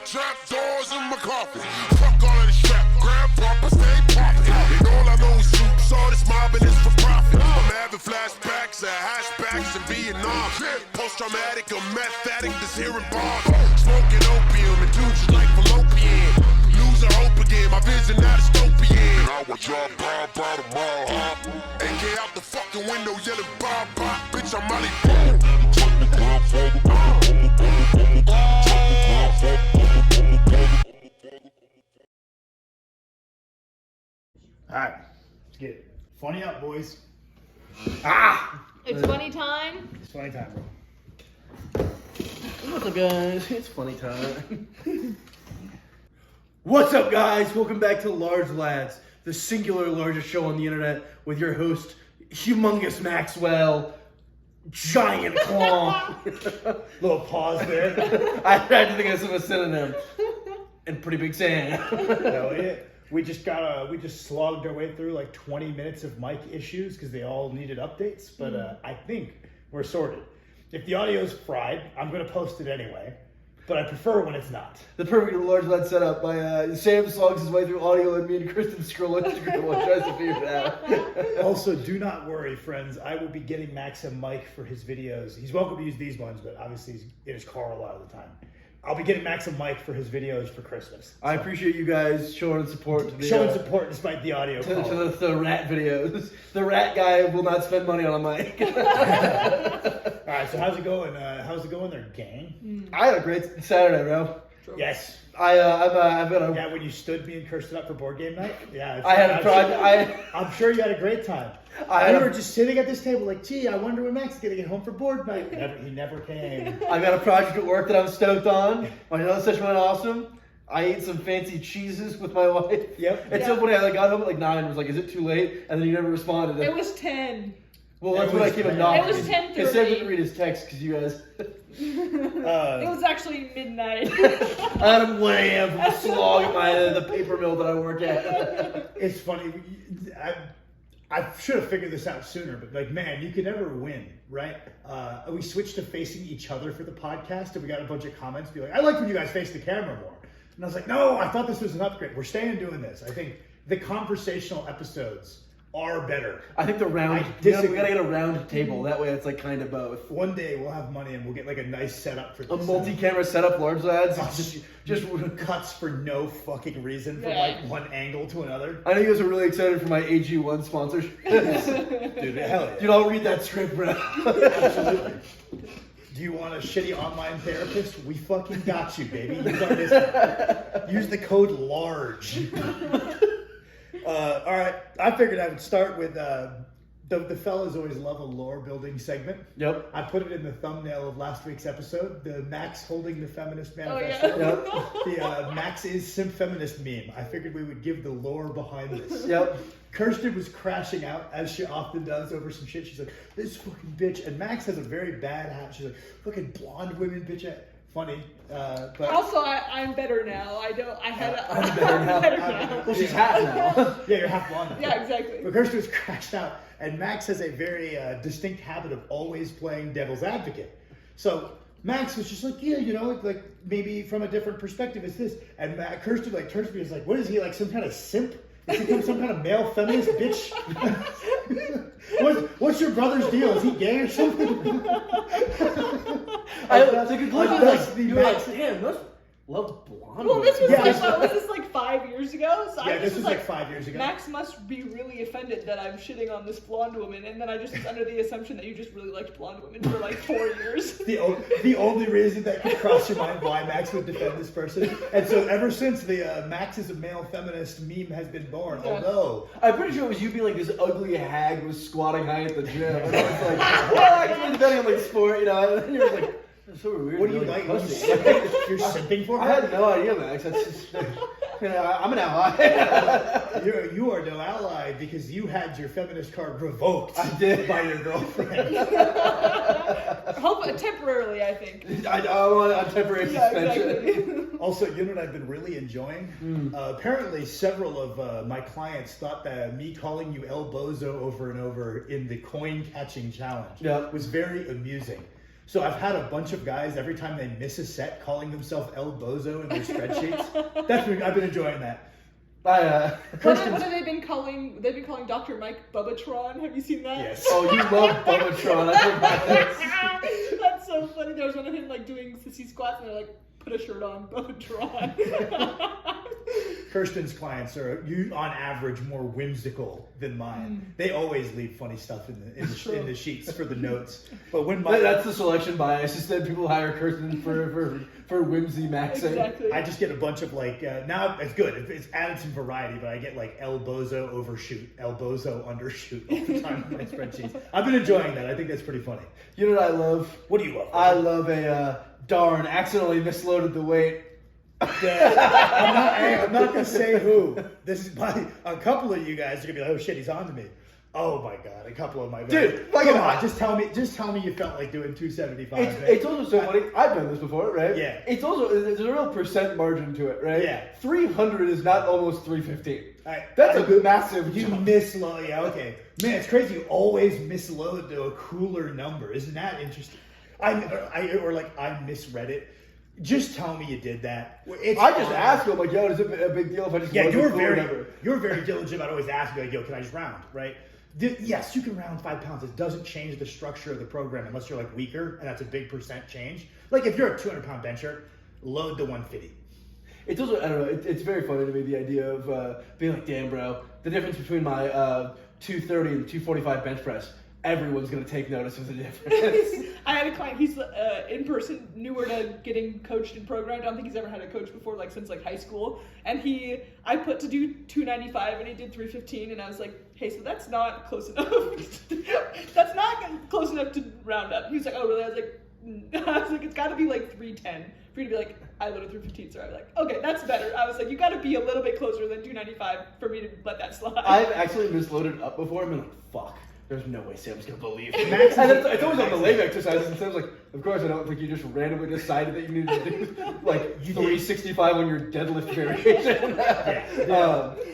Trap doors in my coffin. Fuck all of the strap. Grandpapa stay poppin'. And all I know is shoot. All this mobbing is for profit. I'm having flashbacks of hashbacks in Vietnam. Post-traumatic, a meth addict that's hearing bars. Smoking opium and dudes just like fallopian. Losing hope again. My vision now dystopian. And I was y'all by tomorrow. AK out the fucking window yelling Bob. Bitch, I'm Molly Boom. Alright, let's get it. Funny up, boys. It's funny time. It's funny time, bro. What's up, guys? It's funny time. What's up, guys? Welcome back to Large Lads, the singular largest show on the internet with your host, Humongous Maxwell, Giant Claw. Little pause there. I had to think of some synonym. And Pretty Big Sam. Hell yeah. We just slogged our way through like 20 minutes of mic issues because they all needed updates, but I think we're sorted. If the audio's fried, I'm going to post it anyway, but I prefer when it's not. The perfect Large Lad setup by Sam slogs his way through audio and me and Kristen scroll Instagram while tries to figure it out. Also, do not worry, friends. I will be getting Max a mic for his videos. He's welcome to use these ones, but obviously he's in his car a lot of the time. I'll be getting Max a mic for his videos for Christmas. So. I appreciate you guys showing support to the showing support despite the audio to the rat videos. The rat guy will not spend money on a mic. All right, so how's it going? How's it going there, gang? I had a great Saturday, bro. Yes. I've got a... Yeah, when you stood me and Kirsten up for board game night. Yeah. I had a project. I'm sure you had a great time. We were just sitting at this table like, gee, I wonder when Max is going to get home for board night. He never came. I got a project at work that I'm stoked on. My other session went awesome. I ate some fancy cheeses with my wife. Yep. And so when I got home at like 9, I was like, is it too late? And then you never responded. It was 10. Well, that's when I came and knocked. It was 10:30. Because Sam didn't read his text because you guys... It was actually midnight. I had him 1 a.m. from the slog at the paper mill that I work at. It's funny. I should have figured this out sooner, but like, man, you can never win, right? We switched to facing each other for the podcast, and we got a bunch of comments be like, I like when you guys face the camera more. And I was like, no, I thought this was an upgrade. We're staying doing this. I think the conversational episodes are better. I think the round, we gotta get a round table. That way it's like kind of both. One day we'll have money and we'll get like a nice setup for this. A multi-camera setup, Large Lads. Just cuts for no fucking reason from like one angle to another. I know you guys are really excited for my AG1 sponsorship. Dude, hell yeah. Dude, I'll read that script, bro. Absolutely. Do you want a shitty online therapist? We fucking got you, baby. Use the code LARGE. All right, I figured I would start with the fellas always love a lore building segment. Yep. I put it in the thumbnail of last week's episode, the Max holding the feminist manifesto. Oh, yeah. The Max is simp feminist meme. I figured we would give the lore behind this. Yep. Kirsten was crashing out, as she often does, over some shit. She's like, this fucking bitch. And Max has a very bad hat. She's like, fucking blonde women bitch. Funny. But also, I'm better now. I'm better now. Well, she's half now. Yeah, you're half blonde now. Yeah, exactly. But Kirsten was crashed out. And Max has a very distinct habit of always playing devil's advocate. So Max was just like, yeah, you know, like maybe from a different perspective it's this. And Kirsten like turns to me and is like, what is he, like some kind of simp? Is he some kind of male feminist bitch? What's your brother's deal? Is he gay or something? The conclusion was like, you're like, damn, those love blonde. Well, this was Yeah. was this like 5 years ago? So Yeah, this was like 5 years ago. Max must be really offended that I'm shitting on this blonde woman, and then I just was under the assumption that you just really liked blonde women for like 4 years. The only reason that could cross your mind why Max would defend this person. And so ever since the Max is a male feminist meme has been born, although... I'm pretty sure it was you being like this ugly hag was squatting high at the gym. And I was like, well, actually depending on like sport, you know, and then you were like, that's so weird. What do you like? You're simping for her? I had no idea, Max. That's just... I'm an ally. You are no ally because you had your feminist card revoked I did. by your girlfriend. Temporarily, I think. I want a temporary suspension. Exactly. Also, you know what I've been really enjoying? Apparently, several of my clients thought that me calling you El Bozo over and over in the coin catching challenge was very amusing. So I've had a bunch of guys, every time they miss a set, calling themselves El Bozo in their spreadsheets. I've been enjoying that. What have they been calling? They've been calling Dr. Mike Bubbatron. Have you seen that? Yes. Oh, you love Bubbatron. I forgot that. That's so funny. There was one of him like doing sissy squats, and they're like, "Put a shirt on, Bubbatron." Kirsten's clients are, on average, more whimsical than mine. They always leave funny stuff in the sheets for the notes. But when that's the selection bias. Instead, people hire Kirsten for whimsy maxing. Exactly. I just get a bunch of like, now it's good. It's added some variety, but I get like El Bozo overshoot, El Bozo undershoot all the time in my spreadsheets. I've been enjoying that. I think that's pretty funny. You know what I love? What do you love? I love a darn accidentally misloaded the weight. I'm not gonna say who. This is a couple of you guys are gonna be like, oh shit, he's on to me. Oh my god, a couple of my guys. Dude, come on, just tell me you felt like doing 275. It's also so funny. I've done this before, right? Yeah. It's also there's a real percent margin to it, right? Yeah. 300 is not almost 315. That's That's a massive You jump. misload, yeah, okay. Man, it's crazy. You always misload to a cooler number. Isn't that interesting? I misread it. Just tell me you did that. I just asked him, like, yo, is it a big deal if I just Yeah, load you're the cooler very number? you're very diligent about always asking, like, yo, can I just round, right? Yes, you can round 5 pounds. It doesn't change the structure of the program unless you're like weaker, and that's a big percent change. Like if you're a 200-pound bencher, load the 150. It's also, I don't know, it's very funny to me, the idea of being like, damn, bro, the difference between my 230 and 245 bench press, everyone's going to take notice of the difference. I had a client, he's in person, newer to getting coached and programmed. I don't think he's ever had a coach before, like since like high school. And I put to do 295 and he did 315, and I was like, hey, so that's not close enough. That's not close enough to round up. He was like, oh really? I was like, it's got to be like 310 for you to be like, I loaded 315, so I was like, okay, that's better. I was like, you got to be a little bit closer than 295 for me to let that slide. I've actually misloaded up before and been like, fuck. There's no way Sam's gonna believe me. And it's always on the leg exercises, and Sam's like, of course I don't think you just randomly decided that you needed to do like 365 on your deadlift variation.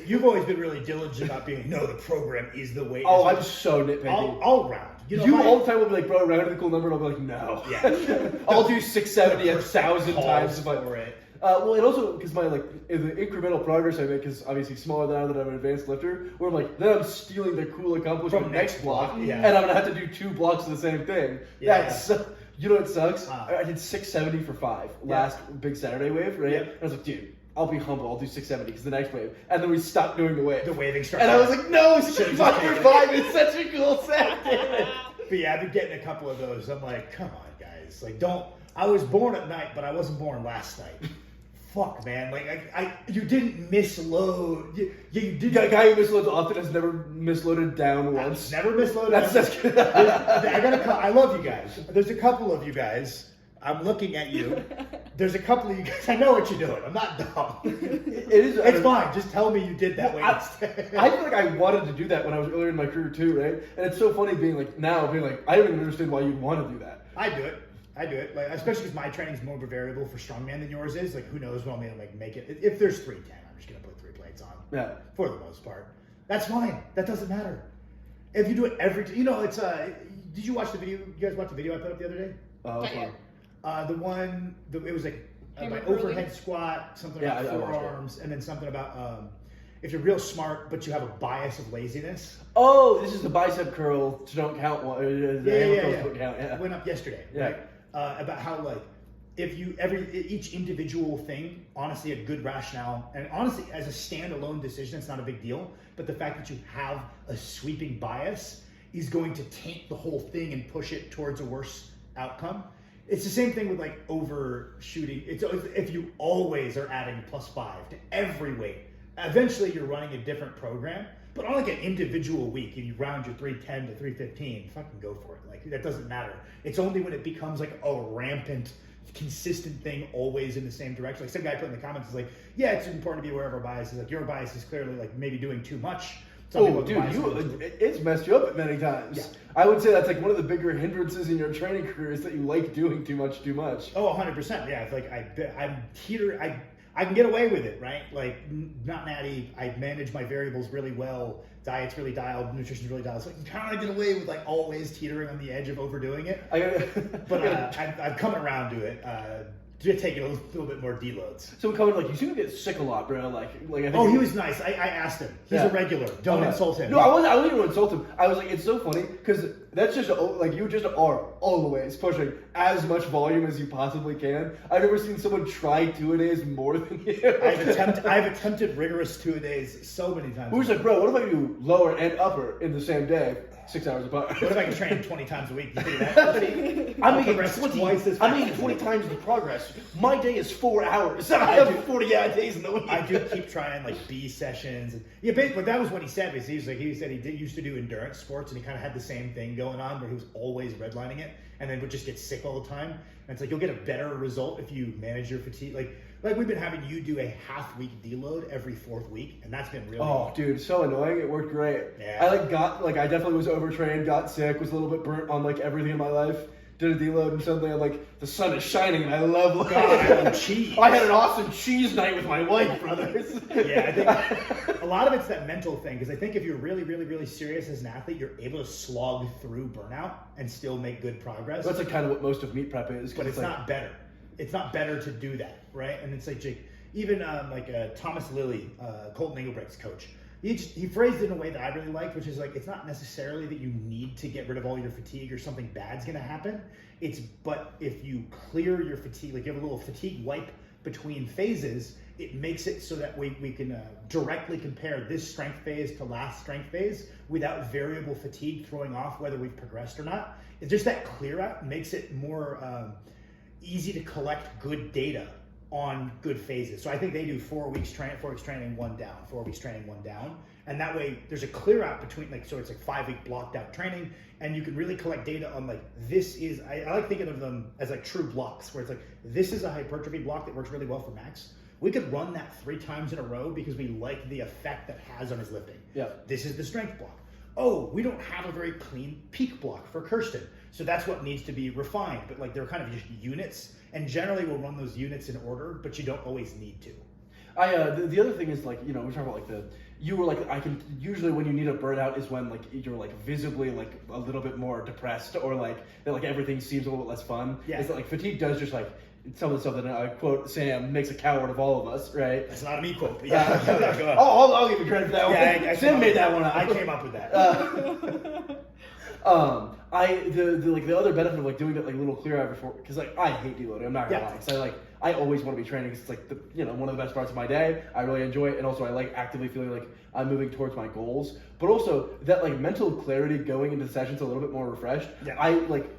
You've always been really diligent about being, no, the program is the way. Oh, I'm so nitpicky. I'll round. You all the time will be like, bro, round to the cool number, and I'll be like, no. Yeah. I'll do 670 1,000 times if I. Right. Well, and also because my the incremental progress I make is obviously smaller now that I'm an advanced lifter. Where I'm like, then I'm stealing the cool accomplishment From next block, yeah. and I'm gonna have to do 2 blocks of the same thing. Yeah. That's you know what sucks? Wow. I did 670 for 5 last big Saturday wave, right? Yep. And I was like, dude, I'll be humble. I'll do 670 because the next wave, and then we stopped doing the wave. The waving started. And I was like, no, 65 taken for it. 5 is such a cool set. Damn it. But yeah, I've been getting a couple of those. I'm like, come on, guys. Like, don't. I was born at night, but I wasn't born last night. Fuck, man. Like, you didn't misload. You did. A guy who misloads often has never misloaded down once. Never misloaded. That's good. I love you guys. There's a couple of you guys. I'm looking at you. There's a couple of you guys. I know what you're doing. I'm not dumb. It's fine. Just tell me you did that way instead. I feel like I wanted to do that when I was earlier in my career too, right? And it's so funny being like, I don't even understand why you'd want to do that. I do it. Like, especially because my training's more of a variable for strongman than yours is. Like, who knows when I'm gonna make it. If there's 310, I'm just gonna put 3 plates on. Yeah. For the most part, that's fine. That doesn't matter. If you do it every, it's Did you watch the video? You guys watch the video I put up the other day? Yeah. It was like Hammer my curling? overhead squat, something Yeah, about I watched it. forearms, and then something about if you're real smart but you have a bias of laziness. Oh, this is the bicep curl to don't count one. Yeah. Don't count, yeah. Went up yesterday, Yeah. right? About how like if you each individual thing, honestly, a good rationale, and honestly, as a standalone decision, it's not a big deal. But the fact that you have a sweeping bias is going to taint the whole thing and push it towards a worse outcome. It's the same thing with like overshooting. It's if you always are adding +5 to every weight, eventually you're running a different program. But on like an individual week, if you round your 310 to 315, fucking go for it. Like that doesn't matter. It's only when it becomes like a rampant consistent thing always in the same direction. Like some guy put in the comments is like, yeah, it's important to be aware of our biases. Like your bias is clearly like maybe doing too much. Oh, dude, it's messed you up many times. Yeah. I would say that's like one of the bigger hindrances in your training career is that you like doing too much. Oh, 100%. Yeah, it's like I'm teeter. I can get away with it, right? Like not natty. I manage my variables really well. Diet's really dialed. Nutrition's really dialed. So you kind of get away with like always teetering on the edge of overdoing it. But I've come around to it. To take it a little bit more deloads. So we covered like you seem to get sick a lot, bro. Like I think oh, he was nice. I asked him. He's a regular. Don't insult him. No, I wasn't going to insult him. I was like, it's so funny because that's just like you just are always pushing as much volume as you possibly can. I've never seen someone try 2-a-days more than you. I've attempted rigorous 2-a-days so many times. Who's like, bro? What if I do lower and upper in the same day, 6 hours apart? What if I can train 20 times a week? You think that? I'm making 20 times the progress. My day is 4 hours. I have 40 days in the week. I do keep trying like B sessions. And, yeah, basically that was what he said. He said he used to do endurance sports and he kind of had the same thing going on where he was always redlining it and then would just get sick all the time. And it's like you'll get a better result if you manage your fatigue. Like we've been having you do a half-week deload every 4th week, and that's been really. Oh, dude, so annoying. It worked great. Yeah. I definitely was overtrained, got sick, was a little bit burnt on like everything in my life. Did a deload and suddenly I'm like, the sun is shining and I love looking at cheese. I had an awesome cheese night with my wife, brothers. Yeah, I think a lot of it's that mental thing because I think if you're really, really, really serious as an athlete, you're able to slog through burnout and still make good progress. That's like kind of what most of meat prep is. But it's like, not better. It's not better to do that, right? And it's like even Thomas Lilly, Colton Engelbrecht's coach. He phrased it in a way that I really liked, which is like it's not necessarily that you need to get rid of all your fatigue or something bad's going to happen. But if you clear your fatigue, like you have a little fatigue wipe between phases, it makes it so that we can directly compare this strength phase to last strength phase without variable fatigue throwing off whether we've progressed or not. It's just that clear out makes it more easy to collect good data on good phases. So I think they do 4 weeks training, 1 down, 4 weeks training, 1 down. And that way there's a clear out between so it's like 5-week blocked out training and you can really collect data on like, this is, I like thinking of them as like true blocks where it's like, this is a hypertrophy block that works really well for Max. We could run that 3 times in a row because we like the effect that has on his lifting. Yeah. This is the strength block. Oh, we don't have a very clean peak block for Kirsten. So that's what needs to be refined. But like they're kind of just units. And generally we'll run those units in order, but you don't always need to. The other thing is like, we're talking about like usually when you need a burnout is when like you're like visibly like a little bit more depressed or like that like everything seems a little bit less fun. Yeah. It's that, like fatigue does just like some of the stuff that I quote Sam makes a coward of all of us, right? That's not a me quote, but yeah. Go ahead. I'll give you credit for that one. I Sam made that one up. I came up with that. The other benefit of like doing that like little clear out before, because like I hate deloading. I'm not gonna lie. Because I always want to be training because it's like one of the best parts of my day. I really enjoy it, and also I like actively feeling like I'm moving towards my goals. But also that like mental clarity going into the sessions a little bit more refreshed. Yeah. I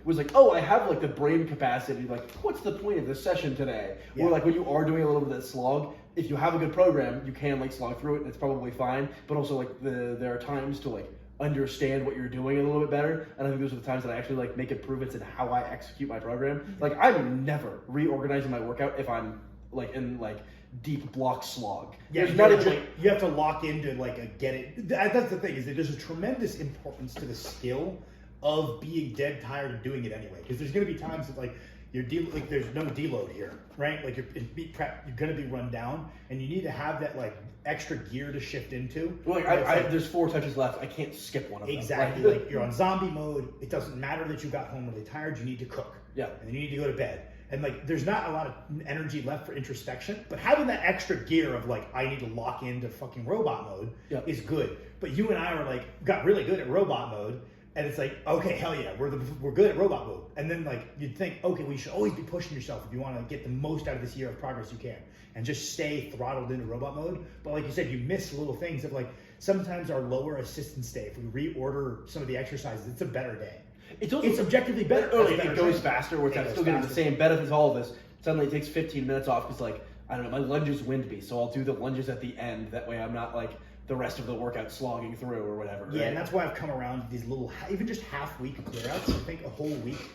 was like, oh, I have like the brain capacity. Like, what's the point of this session today? Yeah. Or like when you are doing a little bit of that slog, if you have a good program, you can like slog through it, and it's probably fine. But also like there are times to like understand what you're doing a little bit better, and I think those are the times that I actually like make improvements in how I execute my program. Like I'm never reorganizing my workout if I'm like in like deep block slog. Yeah, you have to lock into like a get it. That's the thing is that there's a tremendous importance to the skill of being dead tired and doing it anyway, because there's going to be times that like there's no deload here, right? Like you're in meat prep, you're going to be run down, and you need to have that like extra gear to shift into. Well, there's 4 touches left. I can't skip one of them. Exactly. Right? Like you're on zombie mode. It doesn't matter that you got home really tired. You need to cook. Yeah. And you need to go to bed. And like, there's not a lot of energy left for introspection, but having that extra gear of like, I need to lock into fucking robot mode is good. But you and I were like, got really good at robot mode. And it's like, okay, hell yeah, we're good at robot mode. And then like, you'd think, okay, well, you should always be pushing yourself if you want to get the most out of this year of progress you can. And just stay throttled into robot mode. But like you said, you miss little things of like, sometimes our lower assistance day, if we reorder some of the exercises, it's a better day. It's objectively better. It goes faster, where I'm still getting the same benefits, all of this. Suddenly it takes 15 minutes off because like, I don't know, my lunges wind me. So I'll do the lunges at the end. That way I'm not like the rest of the workout slogging through or whatever. Yeah, right? and that's why I've come around to these little, even just half-week clear-outs. I think a whole week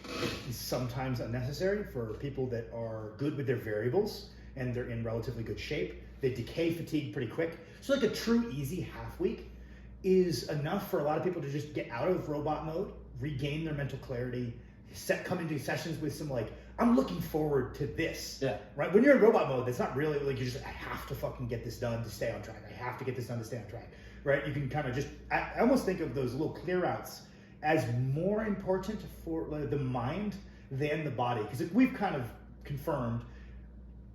is sometimes unnecessary for people that are good with their variables and they're in relatively good shape. They decay fatigue pretty quick. So like a true easy half week is enough for a lot of people to just get out of robot mode, regain their mental clarity, come into sessions with some like, I'm looking forward to this. Yeah. Right? When you're in robot mode, it's not really like you're just, I have to fucking get this done to stay on track. I have to get this done to stay on track. Right? You can kind of just, I almost think of those little clear outs as more important for the mind than the body. Because we've kind of confirmed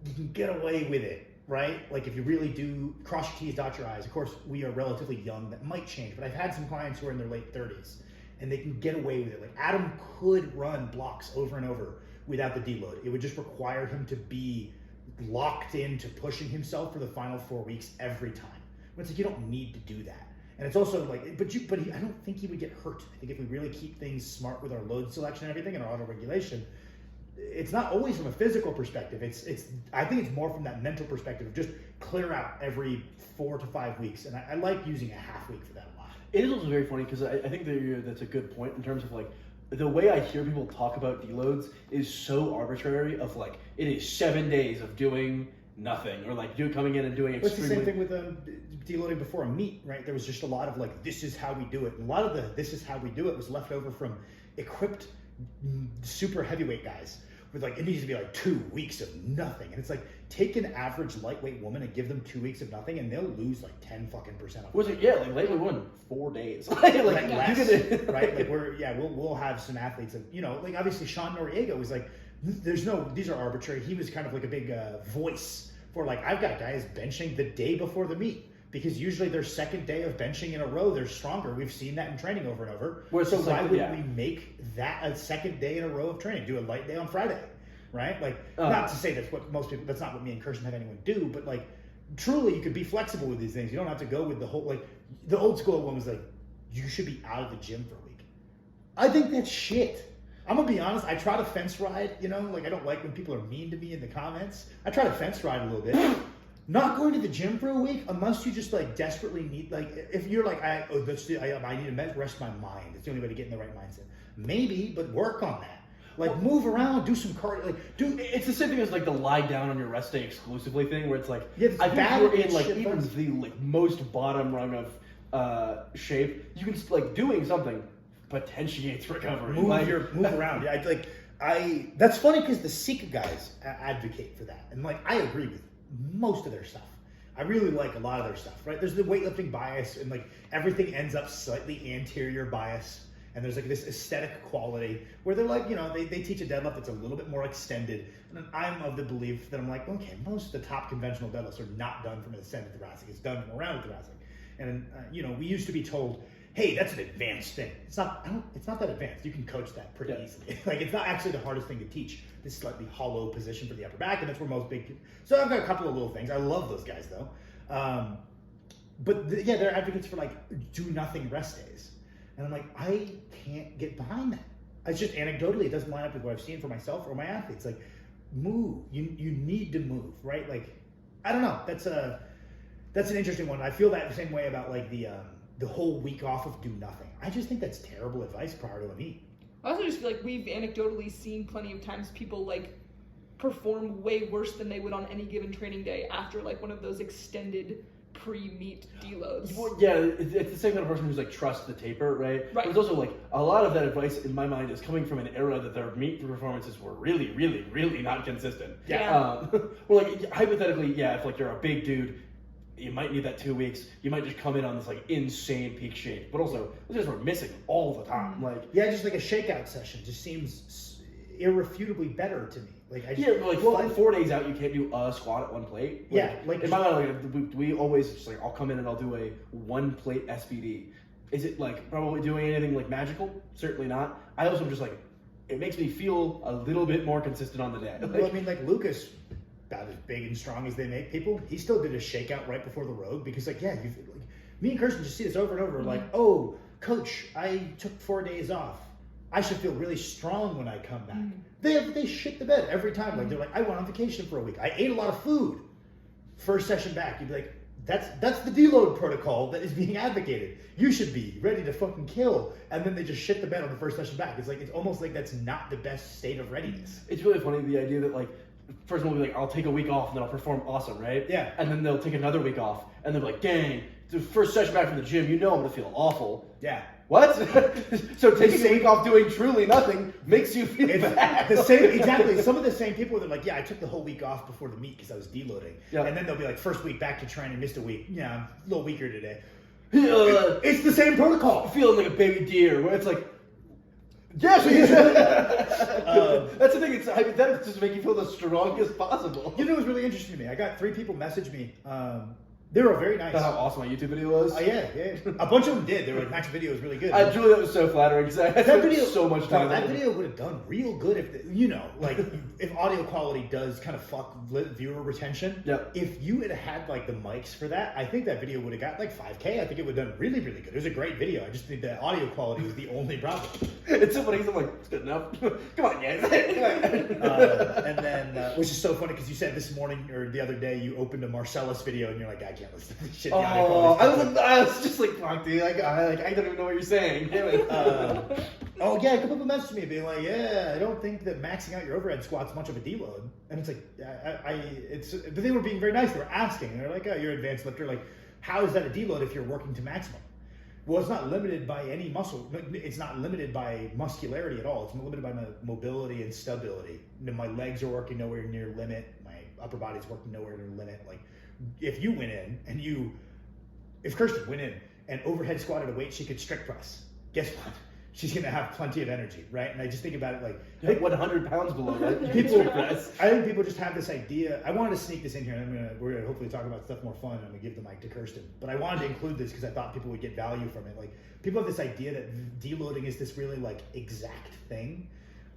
you can get away with it, right? Like if you really do cross your T's, dot your I's. Of course, we are relatively young. That might change. But I've had some clients who are in their late 30s and they can get away with it. Like Adam could run blocks over and over without the deload. It would just require him to be locked into pushing himself for the final 4 weeks every time. But it's like you don't need to do that. And it's also like, I don't think he would get hurt. I think if we really keep things smart with our load selection and everything and our auto regulation, it's not always from a physical perspective. I think it's more from that mental perspective of just clear out every 4 to 5 weeks. And I like using a half week for that a lot. It is also very funny because I think that's a good point in terms of like the way I hear people talk about deloads is so arbitrary. Of like it is 7 days of doing nothing or like you coming in and doing It's the extremely. same thing with deloading before a meet, right? There was just a lot of like, this is how we do it. And a lot of the this is how we do it was left over from equipped super heavyweight guys with like, it needs to be like 2 weeks of nothing. And it's like, take an average lightweight woman and give them 2 weeks of nothing and they'll lose like 10% off. Was it? Yeah, like lately won 4 days. like Less, you could, right? Like we'll have some athletes that, like obviously Sean Noriega was like, these are arbitrary. He was kind of like a big voice for like, I've got guys benching the day before the meet because usually their second day of benching in a row, they're stronger. We've seen that in training over and over. So why would we make that a second day in a row of training? Do a light day on Friday, right? Like, not to say that's what most people, that's not what me and Kirsten have anyone do, but like, truly you could be flexible with these things. You don't have to go with the whole, like, the old school one was like, you should be out of the gym for a week. I think that's shit. I'm gonna be honest, I try to fence ride, like I don't like when people are mean to me in the comments. I try to fence ride a little bit. Not going to the gym for a week unless you just like desperately need, like if you're like, I need to rest my mind. It's the only way to get in the right mindset. Maybe, but work on that. Like move around, do some cardio. Like it's the same thing as like the lie down on your rest day exclusively thing, where it's like I think bad you're in like shit even folks. the like most bottom rung of shape. You can like doing something potentiates recovery. move Like, around. Yeah, that's funny because the Sika guys advocate for that, and like I agree with most of their stuff. I really like a lot of their stuff. Right? There's the weightlifting bias, and like everything ends up slightly anterior bias. And there's like this aesthetic quality where they're like, they teach a deadlift that's a little bit more extended. And then I'm of the belief that I'm like, okay, most of the top conventional deadlifts are not done from an ascended thoracic. It's done from around the thoracic. And, we used to be told, hey, that's an advanced thing. It's not that advanced. You can coach that pretty easily. Like, it's not actually the hardest thing to teach. This slightly hollow position for the upper back. And that's where most big, so I've got a couple of little things. I love those guys though. But they're advocates for like do nothing rest days. And I'm like, I can't get behind that. It's just anecdotally, it doesn't line up with what I've seen for myself or my athletes. Like, move. You need to move, right? Like, I don't know. That's an interesting one. I feel that the same way about like the whole week off of do nothing. I just think that's terrible advice prior to a meet. I also just feel like we've anecdotally seen plenty of times people like perform way worse than they would on any given training day after like one of those extended pre-meet deloads. Well, yeah, it's the same kind of person who's like trust the taper, right? Right. But it's also like a lot of that advice in my mind is coming from an era that their meet performances were really, really, really not consistent. Yeah. Or like hypothetically, if like you're a big dude, you might need that 2 weeks. You might just come in on this like insane peak shape. But also, those guys were missing all the time. Like just like a shakeout session just seems irrefutably better to me. Like like 4 days out, you can't do a squat at one plate. Like in my mind, like, we always just like I'll come in and I'll do a 1 plate SBD. Is it like probably doing anything like magical? Certainly not. I also just like it makes me feel a little bit more consistent on the day. Well, I mean, like Lucas, about as big and strong as they make people, he still did a shakeout right before the road because like me and Kirsten just see this over and over. Like, oh, coach, I took 4 days off. I should feel really strong when I come back. They shit the bed every time. Like they're like, I went on vacation for a week. I ate a lot of food. First session back, you'd be like, That's the deload protocol that is being advocated. You should be ready to fucking kill, and then they just shit the bed on the first session back. It's almost like that's not the best state of readiness. It's really funny, the idea that like first one will be like, I'll take a week off and then I'll perform awesome, right? Yeah. And then they'll take another week off and they'll be like, dang, the first session back from the gym, you know I'm gonna feel awful. Yeah. What? So taking a week off doing truly nothing makes you feel bad. The same, exactly. Some of the same people that are like, yeah, I took the whole week off before the meet because I was deloading. Yeah. And then they'll be like, first week back to training, missed a week. Yeah, I'm a little weaker today. It's the same protocol. Feeling like a baby deer, where it's like, yes, that's the thing. It's hypothetical just to make you feel the strongest possible. You know, it was really interesting to me. I got 3 people message me. They were very nice. That's how awesome my YouTube video was. Yeah. A bunch of them did. They were like, Max's video was really good. Julie, that was so flattering because I spent so much time. That video would have done real good if, if audio quality does kind of fuck viewer retention. Yep. If you had like the mics for that, I think that video would have got like 5K. I think it would have done really, really good. It was a great video. I just think the audio quality was the only problem. It's so funny because I'm like, it's good enough. Come on, guys. And then, which is so funny because you said this morning or the other day you opened a Marcellus video and you're like, I can't listen to this shit. I was just like, fuck, dude. I don't even know what you're saying. Damn it. A couple people messaged me being like, yeah, I don't think that maxing out your overhead squat's much of a deload. And it's like, but they were being very nice. They were asking, and they're like, oh, you're an advanced lifter. Like, how is that a deload if you're working to maximum? Well, it's not limited by any muscle. It's not limited by muscularity at all. It's limited by my mobility and stability. My legs are working nowhere near limit. My upper body's working nowhere near limit. Like, if you went in and if Kirsten went in and overhead squatted a weight she could strict press, guess what? She's gonna have plenty of energy, right? And I just think about it like 100 pounds below that. I think people just have this idea. I wanted to sneak this in here, and we're gonna hopefully talk about stuff more fun. I'm gonna give the mic to Kirsten, but I wanted to include this because I thought people would get value from it. Like, people have this idea that deloading is this really like exact thing,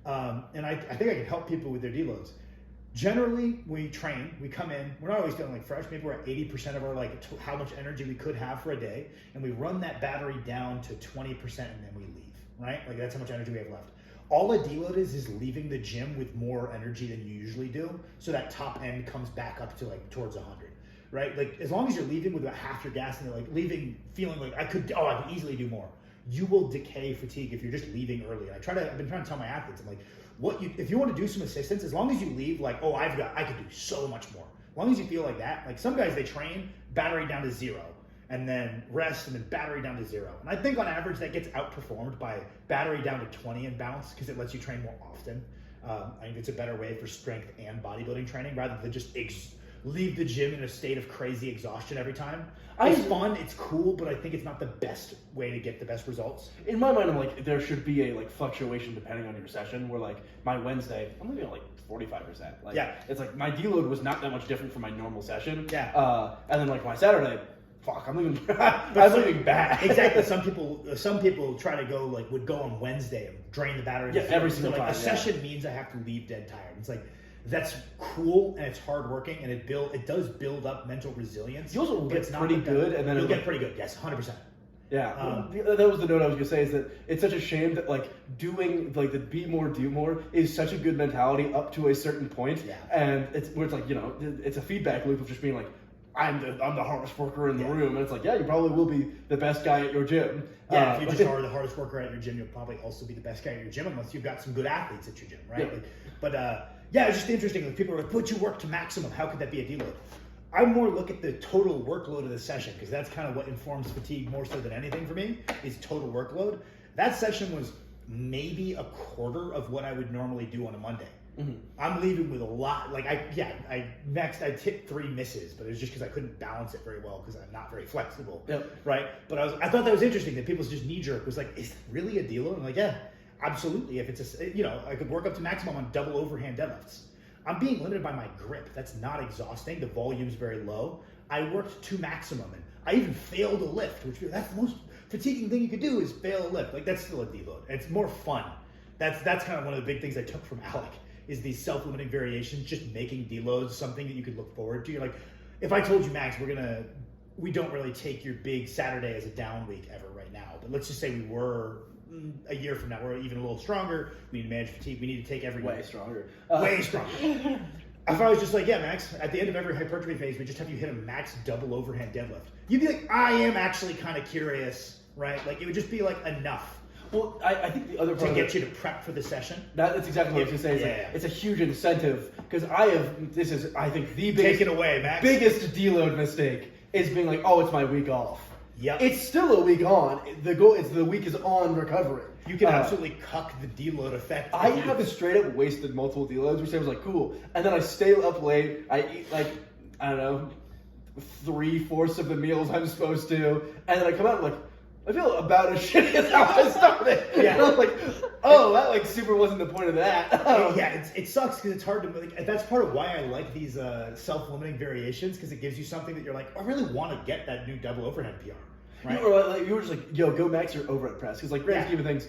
and I think I can help people with their deloads. Generally, we train, we come in, we're not always feeling like fresh. Maybe we're at 80% of our how much energy we could have for a day, and we run that battery down to 20%, and then we leave. Right? Like, that's how much energy we have left. All a deload is leaving the gym with more energy than you usually do. So that top end comes back up to towards 100, right? Like, as long as you're leaving with about half your gas and you're leaving feeling like I could easily do more. You will decay fatigue if you're just leaving early. I've been trying to tell my athletes, I'm like, if you want to do some assistance, as long as you leave I could do so much more. As long as you feel like that, like some guys, they train battery down to 0. And then rest, and then battery down to 0. And I think on average that gets outperformed by battery down to 20 and bounce because it lets you train more often. I think it's a better way for strength and bodybuilding training rather than just leave the gym in a state of crazy exhaustion every time. It's fun, it's cool, but I think it's not the best way to get the best results. In my mind, I'm like, there should be a fluctuation depending on your session. Where my Wednesday, I'm leaving at 45%. It's like my deload was not that much different from my normal session. Yeah. And then my Saturday. Fuck, I'm leaving bad. Exactly. Some people try to would go on Wednesday and drain the battery. Yeah, every single time. A session means I have to leave dead tired. It's like, that's cool and it's hardworking and it does build up mental resilience. You also get pretty good, and then you'll get pretty good. Yes, 100%. Yeah, that was the note I was gonna say. Is that it's such a shame that doing the be more, do more is such a good mentality up to a certain point. Yeah. And it's where it's it's a feedback loop of just being I'm the hardest worker in the room, and it's you probably will be the best guy at your gym. Yeah, if you just are the hardest worker at your gym, you'll probably also be the best guy at your gym unless you've got some good athletes at your gym, right? Yeah. It's just interesting. People are like, but you work to maximum. How could that be a deload? I more look at the total workload of the session because that's kind of what informs fatigue more so than anything for me is total workload. That session was maybe a quarter of what I would normally do on a Monday. Mm-hmm. I'm leaving with a lot. I hit 3 misses, but it was just because I couldn't balance it very well because I'm not very flexible. Yep. Right. But I thought that was interesting that people's just knee jerk was like, is it really a deload? I'm like, yeah, absolutely. If it's I could work up to maximum on double overhand deadlifts. I'm being limited by my grip. That's not exhausting. The volume's very low. I worked to maximum and I even failed a lift, which that's the most fatiguing thing you could do is fail a lift. That's still a deload. It's more fun. That's kind of one of the big things I took from Alec. Is these self-limiting variations, just making deloads something that you could look forward to. You're like, if I told you, Max, we don't really take your big Saturday as a down week ever right now, but let's just say we were a year from now, we're even a little stronger, we need to manage fatigue, we need to take every way stronger. Way stronger. if I was just like, yeah, Max, at the end of every hypertrophy phase, we just have you hit a max double overhand deadlift. You'd be like, I am actually kind of curious, right? Like, it would just be like enough. Well, I think the other part to get you to prep for the session. That's exactly what I was going to say. It's a huge incentive because this is, I think, the biggest, take it away, Max. Biggest deload mistake is being like, oh, it's my week off. Yeah, it's still a week on. The goal is the week is on recovering. You can absolutely cuck the deload effect. I have straight up wasted multiple deloads, which I was like, cool. And then I stay up late. I eat like, I don't know, 3/4 of the meals I'm supposed to, and then I come out like, I feel about as shitty as how I started. Yeah. And I'm like, oh, that like super wasn't the point of that. Yeah, it sucks because it's hard to, like, that's part of why I like these self-limiting variations, because it gives you something that you're like, I really want to get that new double overhead PR. Right? You were just like, yo, go max your overhead press. Because like, grand scheme of things,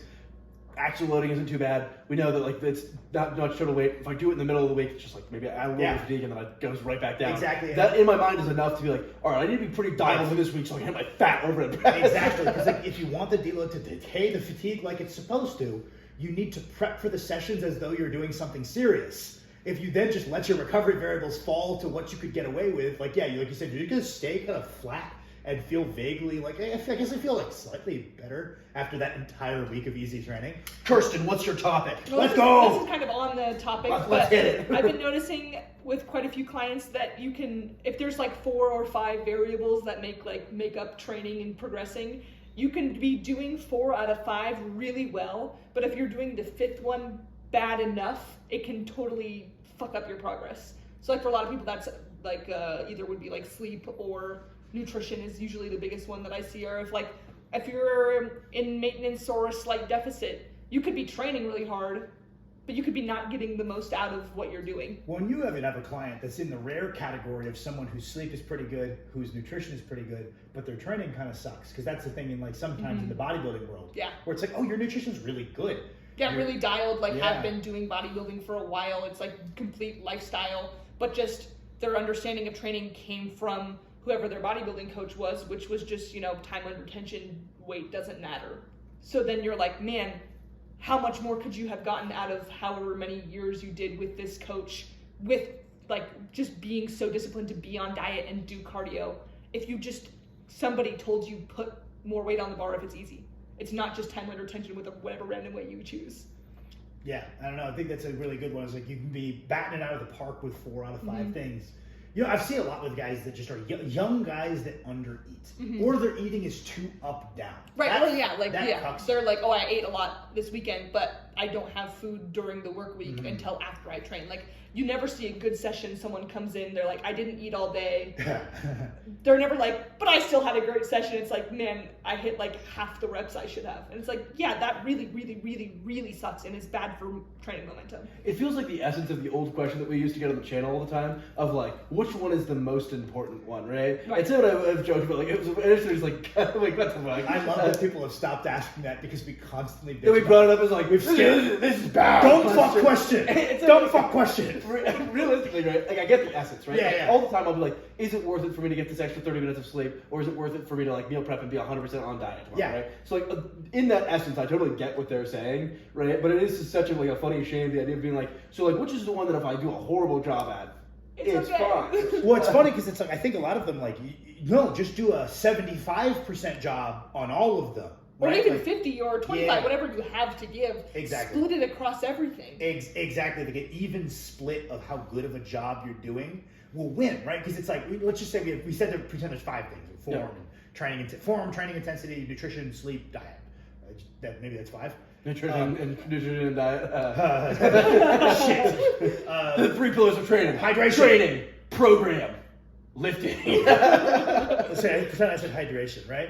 actual loading isn't too bad. We know that like it's not much total weight. If I do it in the middle of the week, it's just like maybe I will fatigue and then it goes right back down. Exactly. That in my mind is enough to be like, all right, I need to be pretty dialed in this week so I can hit my fat overhead press. Exactly. Because like, if you want the deload to decay the fatigue like it's supposed to, you need to prep for the sessions as though you're doing something serious. If you then just let your recovery variables fall to what you could get away with, like you said, you're going to stay kind of flat and feel vaguely like, I guess I feel like slightly better after that entire week of easy training. Kirsten, what's your topic? Well, Let's go! This is kind of on the topic, Let's hit it. I've been noticing with quite a few clients that you can, if there's like 4 or 5 variables that make up training and progressing, you can be doing 4 out of 5 really well, but if you're doing the 5th one bad enough, it can totally fuck up your progress. So like for a lot of people, that's like either would be like sleep or nutrition is usually the biggest one that I see, or if you're in maintenance or a slight deficit, you could be training really hard, but you could be not getting the most out of what you're doing. When you have a client that's in the rare category of someone whose sleep is pretty good, whose nutrition is pretty good, but their training kind of sucks, because that's the thing in like sometimes in the bodybuilding world, where it's like, oh, your nutrition's really good. Get really dialed, have been doing bodybuilding for a while. It's like complete lifestyle, but just their understanding of training came from whoever their bodybuilding coach was, which was just, time under tension, weight doesn't matter. So then you're like, man, how much more could you have gotten out of however many years you did with this coach, with just being so disciplined to be on diet and do cardio, if somebody told you put more weight on the bar if it's easy. It's not just time under tension with whatever random way you choose. Yeah, I don't know. I think that's a really good one. It's like you can be batting it out of the park with 4 out of 5 things. I've seen a lot with guys that just are young guys that undereat, or their eating is too up down. Right. Cucks. They're like, oh, I ate a lot this weekend, but I don't have food during the work week until after I train. Like, you never see a good session. Someone comes in, they're like, I didn't eat all day. They're never like, but I still had a great session. It's like, man, I hit like half the reps I should have. And it's like, yeah, that really, really, really, really sucks and is bad for training momentum. It feels like the essence of the old question that we used to get on the channel all the time of like, which one is the most important one, right? It's what I've joked about. Like, it was like, what the fuck? I love that people have stopped asking that because we constantly bitch we about brought it up as like, this is bad. Dumb fuck question. Dumb fuck question. Realistically, right? Like, I get the essence, right? Yeah. All the time I'll be like, is it worth it for me to get this extra 30 minutes of sleep, or is it worth it for me to like meal prep and be 100% on diet tomorrow, right? So like, in that essence, I totally get what they're saying, right? But it is just such a funny shame, the idea of being like, so like, which is the one that if I do a horrible job at, it's okay. fine. Well, it's funny because it's like, I think a lot of them no, just do a 75% job on all of them. Or even 50 or 25, whatever you have to give. Exactly. Split it across everything. Exactly. Like an even split of how good of a job you're doing will win, right? Because it's like, let's just say we said pretend there's 5 things: form, training intensity, nutrition, sleep, diet. Maybe that's 5. Nutrition and diet. Shit. The 3 pillars of training: hydration, training, program, lifting. I said hydration, right?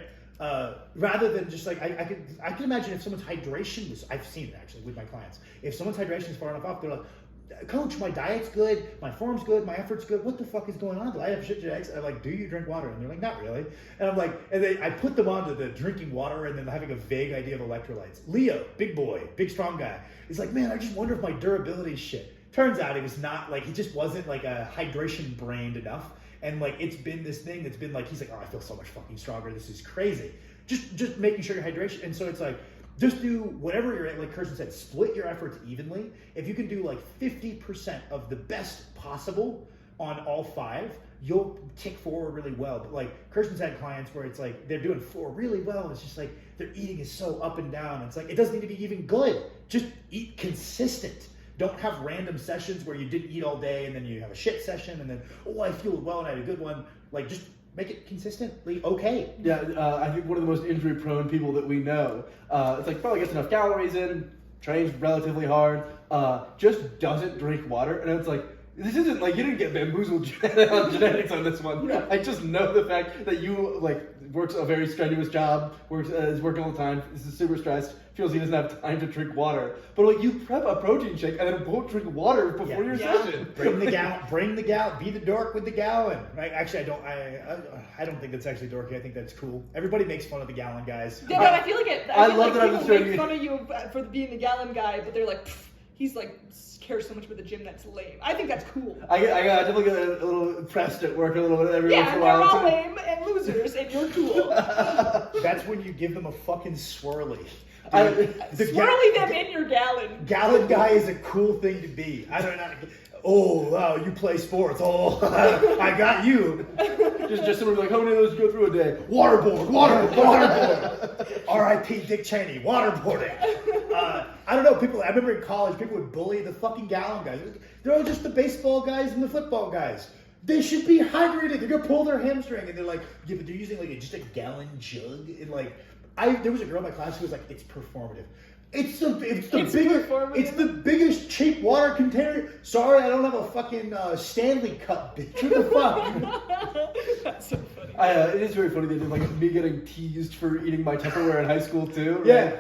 Rather than just like, I can imagine if someone's hydration was, I've seen it actually with my clients. If someone's hydration is far enough off, they're like, Coach, my diet's good, my form's good, my effort's good. What the fuck is going on? Do I have shit genetics? And I'm like, do you drink water? And they're like, not really. And I'm like, and then I put them onto the drinking water and then having a vague idea of electrolytes. Leo, big boy, big strong guy. He's like, man, I just wonder if my durability shit. Turns out he was not he just wasn't like a hydration brained enough. And like, it's been this thing that's been like, he's like, oh, I feel so much fucking stronger. This is crazy. Just making sure your hydration. And so it's like, Just do whatever you're at, like Kirsten said, split your efforts evenly. If you can do like 50% of the best possible on all 5, you'll tick forward really well. But like Kirsten's had clients where it's like they're doing 4 really well, and it's just like their eating is so up and down. It's like it doesn't need to be even good. Just eat consistent. Don't have random sessions where you didn't eat all day and then you have a shit session and then, oh, I fueled well and I had a good one. Like, just make it consistently okay. Yeah, I think one of the most injury-prone people that we know, it's like probably gets enough calories in, trains relatively hard, just doesn't drink water, and it's like, this isn't like you didn't get bamboozled on genetics on this one. Yeah. I just know the fact that you like works a very strenuous job, is working all the time, is super stressed, feels he doesn't have time to drink water. But like you prep a protein shake and then won't drink water before your session. Bring the gallon, be the dork with the gallon. Right? Actually, I don't think that's actually dorky. I think that's cool. Everybody makes fun of the gallon guys. Yeah, but I feel like I feel love like that I'm people showing make you- fun of you for being the gallon guy, but they're like, he's like cares so much about the gym, that's lame. I think that's cool. I definitely get a little impressed at work a little bit every once Yeah, in a they're while. all lame and losers, and you're cool. That's when you give them a fucking swirly. Swirly them in your gallon. Gallon guy is a cool thing to be. I don't know. Oh, wow, you play sports. Oh, I got you. Just someone like, how many of those go through a day? Waterboard. R.I.P. Dick Cheney. Waterboarding. I don't know. I remember in college, people would bully the fucking gallon guys. They're all just the baseball guys and the football guys. They should be hydrated. They're gonna pull their hamstring, and they're like, yeah, but they're using like just a gallon jug. And like, there was a girl in my class who was like, it's performative. It's the biggest cheap water container. Sorry, I don't have a fucking Stanley Cup, bitch. What the fuck? That's so funny. It is very funny that like me getting teased for eating my Tupperware in high school too. Right? Yeah.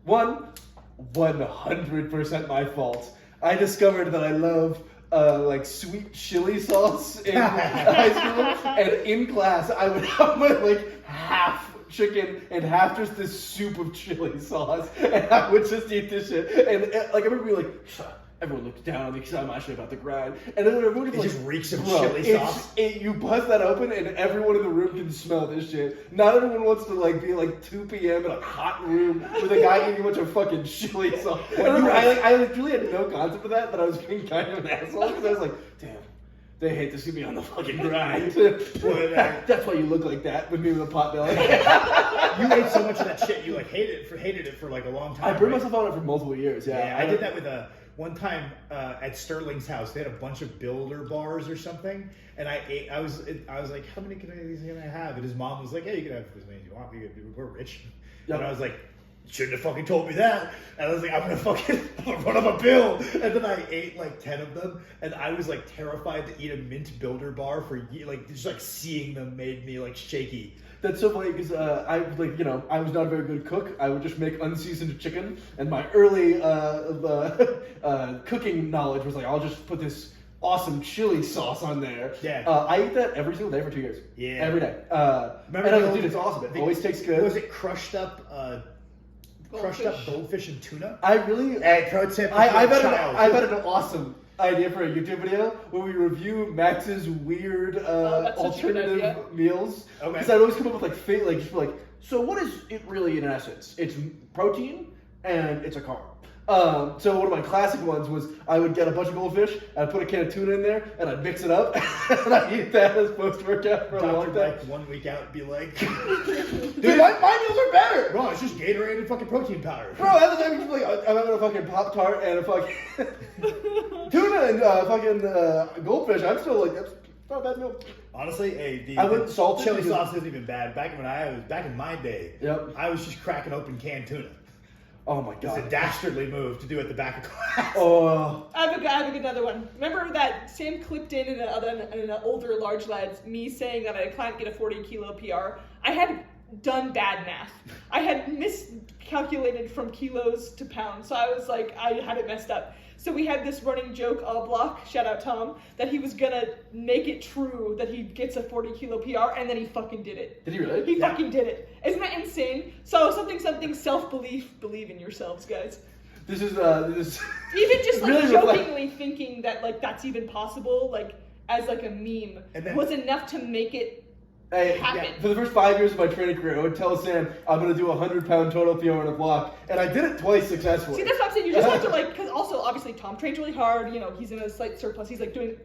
100% my fault. I discovered that I love like sweet chili sauce in high school, and in class I would have my like half chicken and half just this soup of chili sauce, and I would just eat this shit. And like I remember being like, everyone looked down on me because I'm actually about to grind, and then everyone was It like, just reeks of bro, chili sauce. you bust that open and everyone in the room can smell this shit. Not everyone wants to like be like 2 p.m. in a hot room with a guy eating a bunch of fucking chili sauce. I really had no concept of that I was being kind of an asshole because I was like, damn. They hate to see me on the fucking grind. That's why you look like that with me with a pot belly. You ate so much of that shit, you like hated it for like a long time. I burned right? myself on it for multiple years. Yeah, I did that with one time at Sterling's house. They had a bunch of Builder bars or something, and I was like, how many can I have? And his mom was like, yeah, you can have as many as you want. We're rich. Yep. And I was like, shouldn't have fucking told me that. And I was like, I'm gonna run up a bill. And then I ate like 10 of them, and I was like terrified to eat a mint Builder bar for like just like seeing them made me like shaky. That's so funny because I was not a very good cook. I would just make unseasoned chicken, and my early cooking knowledge was like, I'll just put this awesome chili sauce on there. Yeah. I ate that every single day for 2 years. Yeah. Every day. Remember and I was the like, old- dude, it's awesome. It always tastes good. Was it crushed up goldfish and tuna? I really. Hey, pro tip. I've had an awesome idea for a YouTube video where we review Max's weird that's such a good alternative idea. meals. Okay. Because I'd always come up with like so what is it really in essence? It's protein and it's a carb. So one of my classic ones was I would get a bunch of goldfish, I'd put a can of tuna in there, and I'd mix it up, and I'd eat that as post-workout for a long Dr. time. Mike 1 week out and be like, Dude, my meals are better! bro, it's just Gatorade and fucking protein powder. Bro, at the time, like, I'm having a fucking Pop-Tart and a fucking tuna and fucking goldfish. I'm still like, that's not a bad meal. Honestly, hey, I wouldn't salt it chili because- sauce isn't even bad. Back in my day, Yep. I was just cracking open canned tuna. Oh my It's a god. dastardly move to do at the back of class. Oh. I have another one. Remember that Sam clipped in an older large lads, me saying that I can't get a 40 kilo PR. I had done bad math. I had miscalculated from kilos to pounds, so I was like, I had it messed up. So we had this running joke all block, shout out Tom, that he was gonna make it true that he gets a 40 kilo PR, and then he fucking did it. Did he really? He Yeah. fucking did it. Isn't that insane? So something self-belief, believe in yourselves, guys. This is Even just like really jokingly thinking that like that's even possible, like as like a meme, And then- was enough to make it Hey, happen. for the first 5 years of my training career, I would tell Sam I'm going to do a 100-pound total PR in a block, and I did it twice successfully. See, that's what I'm saying. You just have to because also obviously Tom trains really hard. You know, he's in a slight surplus. He's like doing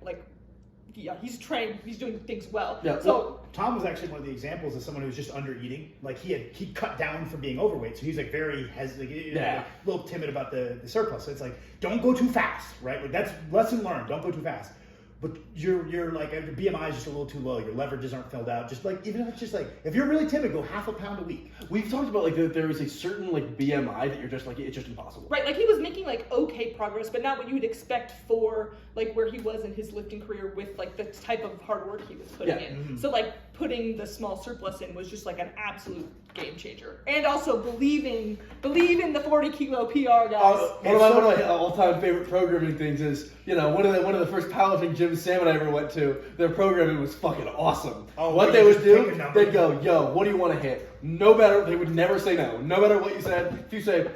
he's trained. He's doing things well. Yeah. So Tom was actually one of the examples of someone who was just under eating. Like he cut down from being overweight, so he's like very hesitant, a little timid about the surplus. So it's like, don't go too fast, right? Like that's lesson learned. Don't go too fast. But you're like, your BMI is just a little too low. Your leverages aren't filled out. Just like, even if it's just like, if you're really timid, go half a pound a week. We've talked about like that there is a certain like BMI that you're just like, it's just impossible. right, like he was making like okay progress, but not what you would expect for like where he was in his lifting career with like the type of hard work he was putting in. Mm-hmm. So like putting the small surplus in was just like an absolute game changer. And also believe in the 40 kilo PR guys. One of my all-time favorite programming things is, you know, one of the first powerlifting gyms Sam and I ever went to, their programming was fucking awesome. Oh, what like they would just pick do, a number. they'd go, yo, what do you want to hit? No matter, they would never say no. No matter what you said, if you say,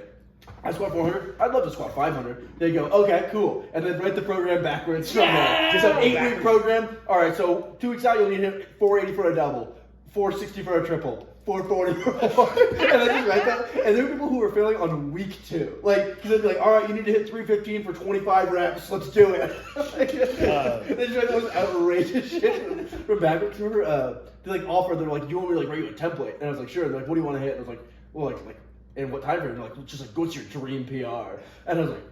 I squat 400, I'd love to squat 500. They go, okay, cool. And then write the program backwards from there. Just an 8-week program. All right, so 2 weeks out, you'll need to hit 480 for a double, 460 for a triple, 440 for a bar. And then just write that. And there were people who were failing on week 2. Like, because they'd be like, all right, you need to hit 315 for 25 reps. Let's do it. They just write those outrageous shit from backwards. Remember, they like offered, they're like, you want me to like write you a template? And I was like, sure. They're like, what do you want to hit? And I was like, well, like, in what time frame? They're like, just like, what's your dream PR? And I was like,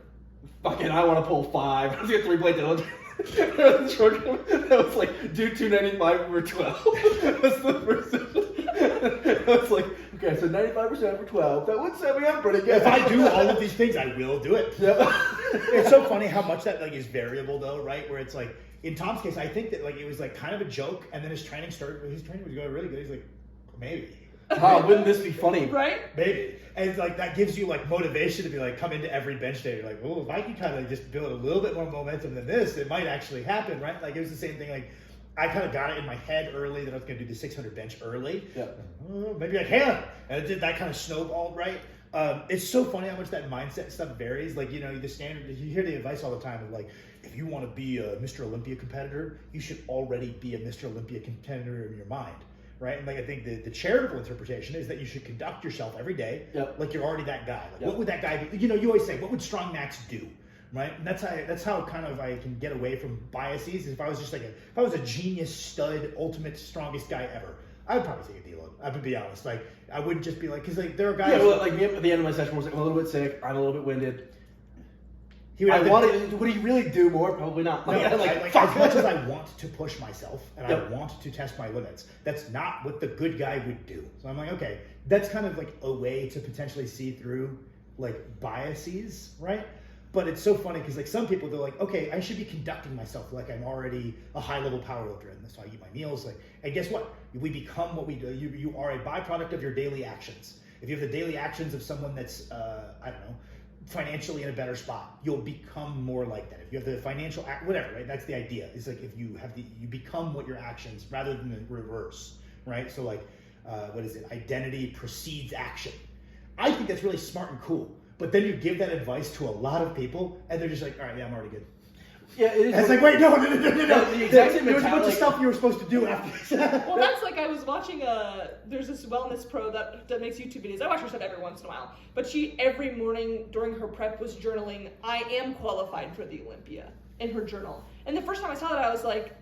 fucking, I want to pull 5. I was like, 3 plate Deloads. That was like, do 295 over 12. That's the first session. I was like, okay, so 95% for 12. That would set me up pretty good. If I do all of these things, I will do it. Yeah. It's so funny how much that like is variable though, right? Where it's like, in Tom's case, I think that like it was like kind of a joke, and then his training was going really good. He's like, maybe. Wouldn't this be funny? Right? Maybe. And like that gives you like motivation to be like, come into every bench day. You're like, oh, if I can kind of just build a little bit more momentum than this, it might actually happen, right? Like it was the same thing. Like I kind of got it in my head early that I was going to do the 600 bench early. Yeah. Maybe I can. And it did that kind of snowballed, right? It's so funny how much that mindset stuff varies. Like, you know, the standard, you hear the advice all the time of like, if you want to be a Mr. Olympia competitor, you should already be a Mr. Olympia competitor in your mind. Right? And like I think the charitable interpretation is that you should conduct yourself every day like you're already that guy. Like what would that guy be? You know, you always say, what would Strong Max do? Right? And that's how kind of I can get away from biases. If I was just like if I was a genius stud, ultimate strongest guy ever, I would probably take a deload. I would be honest. Like I wouldn't just be like, because like there are guys. Yeah, well, like me at the end of my session was like, I'm a little bit sick. I'm a little bit winded. Would he really do more? Probably not. Like, no, like as much as I want to push myself and I want to test my limits, that's not what the good guy would do. So I'm like, okay, that's kind of like a way to potentially see through like biases, right? But it's so funny because like some people, they're like, okay, I should be conducting myself like I'm already a high level powerlifter, and that's why I eat my meals. Like, and guess what? We become what we do. You are a byproduct of your daily actions. If you have the daily actions of someone that's I don't know, financially in a better spot, you'll become more like that. If you have the financial whatever, right? That's the idea. It's like if you have you become what your actions rather than the reverse, right? So like, what is it? Identity precedes action. I think that's really smart and cool. But then you give that advice to a lot of people, and they're just like, all right, yeah, I'm already good. Yeah, it is. And it's like, wait, no. The exact same There's a bunch of mentality. stuff you were supposed to do after that. Well, that's like I was watching there's this wellness pro that makes YouTube videos. I watch her stuff every once in a while. But she, every morning during her prep, was journaling, I am qualified for the Olympia, in her journal. And the first time I saw that, I was like,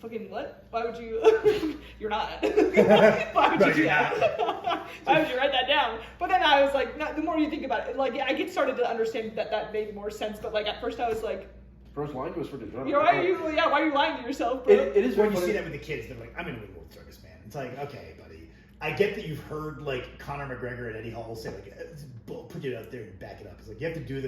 fucking what? Why would you? You're not. Why would you do that? Why would you write that down? But then I was like, the more you think about it, like I get started to understand that made more sense. But like at first I was like, First line goes for the journal. why are you lying to yourself, bro? It is When very you funny. see that with the kids, they're like, I'm in a World Circus, man. It's like, okay, buddy. I get that you've heard like Conor McGregor and Eddie Hall say like, put it out there and back it up. It's like you have to do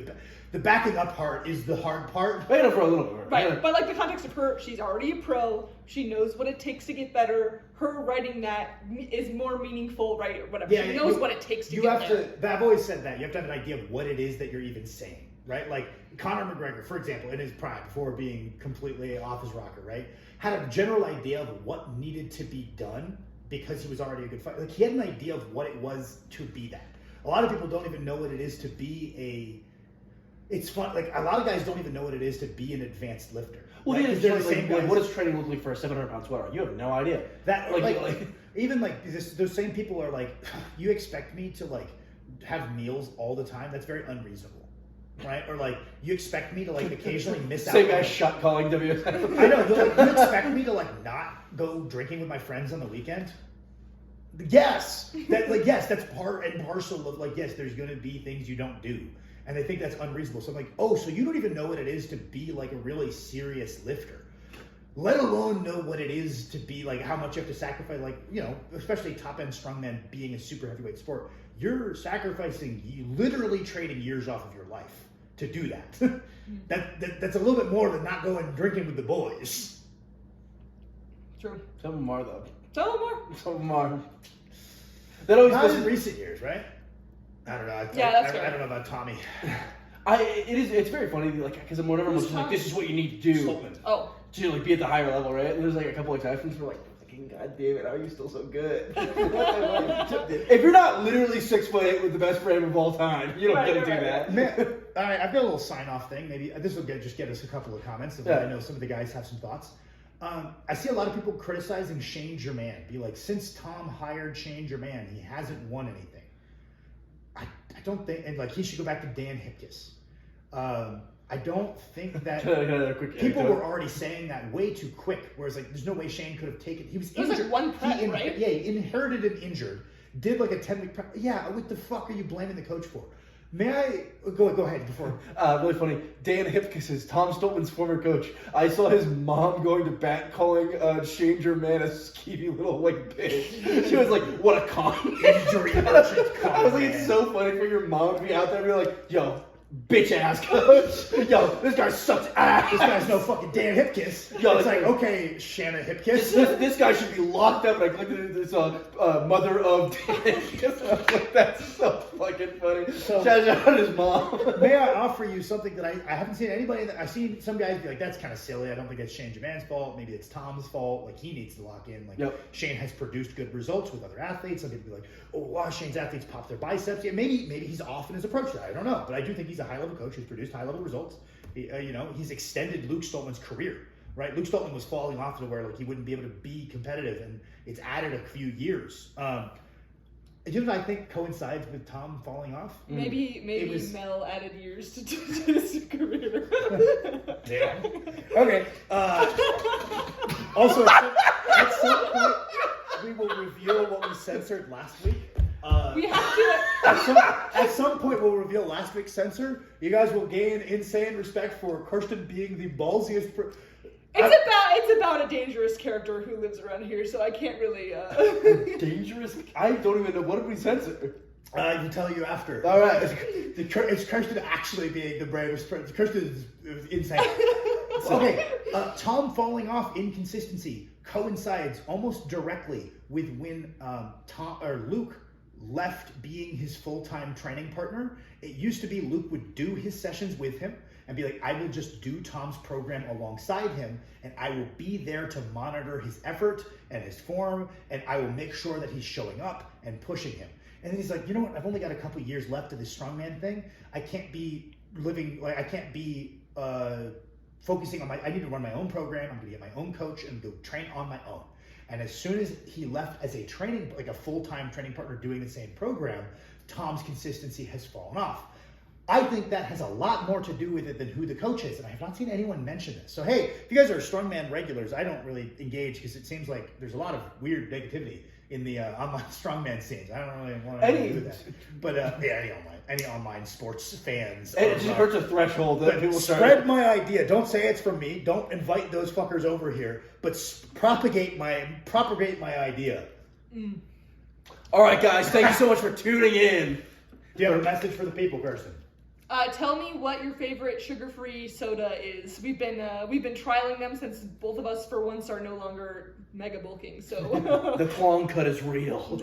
the backing up part is the hard part. Back it up for a little bit. Right, Yeah. but like the context of her, she's already a pro. She knows what it takes to get better. Her writing that is more meaningful, right? Or whatever. She knows what it takes to get there. I've always said that. You have to have an idea of what it is that you're even saying, right? Like Conor McGregor, for example, in his prime, before being completely off his rocker, right? Had a general idea of what needed to be done because he was already a good fighter. Like he had an idea of what it was to be that. A lot of people don't even know what it is to be it's fun. Like a lot of guys don't even know what it is to be an advanced lifter. Well, Like, 'cause they're the same guys. what does training look like for a 700-pound sweater? You have no idea. That Like, even like those same people are like, you expect me to like have meals all the time? That's very unreasonable, right? Or like you expect me to like occasionally miss out. Same guy shot calling WSL. I know. Like, you expect me to like not go drinking with my friends on the weekend? Yes, that's part and parcel of like, yes, there's going to be things you don't do, and they think that's unreasonable. So I'm like, oh, so you don't even know what it is to be like a really serious lifter, let alone know what it is to be like how much you have to sacrifice. Like, you know, especially top end strongman being a super heavyweight sport, you're sacrificing, you literally trading years off of your life to do that. That's a little bit more than not going drinking with the boys. True. Some of them are, though. Tell them more. Some of them are. That always Not in recent years, right? I don't know. I don't know about Tommy. It's very funny, like, because whenever I'm like, this is what you need to do. Stoltman. Oh. To like be at the higher level, right? And there's like a couple of exceptions for like, fucking god damn it, how are you still so good? If you're not literally 6'8" with the best frame of all time, you don't get to do that. Man, all right, I've got a little sign-off thing. Maybe this will just get us a couple of comments. So I know some of the guys have some thoughts. I see a lot of people criticizing Shane Germain. Be like, since Tom hired Shane Germain, he hasn't won anything. I don't think, and like he should go back to Dan Hipkiss. I don't think that people were already saying that way too quick. Whereas like, there's no way Shane could have taken. He was injured. It was like one prep, right? Yeah, he inherited an injured. Did like a 10-week prep. Yeah, what the fuck are you blaming the coach for? May I go ahead before? Really funny. Dan Hipkiss is Tom Stoltman's former coach. I saw his mom going to bat calling Shane Germain a skeevy little like bitch. She was like, "What a con!" Injury merchant con. I was like, it's so funny for your mom to be out there and be like, "Yo, bitch ass coach. Yo, this guy sucks ass. This guy's no fucking Dan Hipkiss." Yo, it's like, okay, Shanna Hipkiss. This guy should be locked up. And I looked at this mother of Dan Hipkiss. I was like, that's so fucking funny. So, shout out his mom. May I offer you something that I haven't seen anybody that I've seen some guys be like, that's kind of silly. I don't think it's Shane Germain's fault. Maybe it's Tom's fault. Like he needs to lock in. Like Shane has produced good results with other athletes. Some people be like, oh wow, Shane's athletes pop their biceps. Yeah, maybe he's off in his approach to that. I don't know, but I do think he's a high level coach who's produced high level results. He's extended Luke Stoltman's career. Right, Luke Stoltman was falling off to where like he wouldn't be able to be competitive, and it's added a few years. You know what I think coincides with Tom falling off? Maybe Mel added years to his career. Yeah. Okay. Also, at some point, we will reveal what we censored last week. We have to. At some point, we'll reveal last week's censor. You guys will gain insane respect for Kirsten being the ballsiest. It's about a dangerous character who lives around here, so I can't really. Dangerous? I don't even know. What did we censor? I can tell you after. All right. It's Kirsten actually being the bravest. Kirsten is insane. Okay. Tom falling off inconsistency coincides almost directly with when Luke left being his full-time training partner. It used to be Luke would do his sessions with him and be like, I will just do Tom's program alongside him, and I will be there to monitor his effort and his form, and I will make sure that he's showing up and pushing him. And then he's like, you know what? I've only got a couple years left of this strongman thing. I can't be focusing on I need to run my own program. I'm going to get my own coach and go train on my own. And as soon as he left as a full-time training partner doing the same program, Tom's consistency has fallen off. I think that has a lot more to do with it than who the coach is, and I have not seen anyone mention this. So hey, if you guys are strongman regulars, I don't really engage because it seems like there's a lot of weird negativity in the online strongman scenes. I don't really want to do that. But any online sports fans. And it just hurts a threshold that people spread my idea. Don't say it's from me. Don't invite those fuckers over here. But propagate my idea. Mm. All right, guys. Thank you so much for tuning in. Do you have a message for the people, Kirsten? Tell me what your favorite sugar-free soda is. We've been trialing them since both of us, for once, are no longer mega bulking. So the claw cut is real.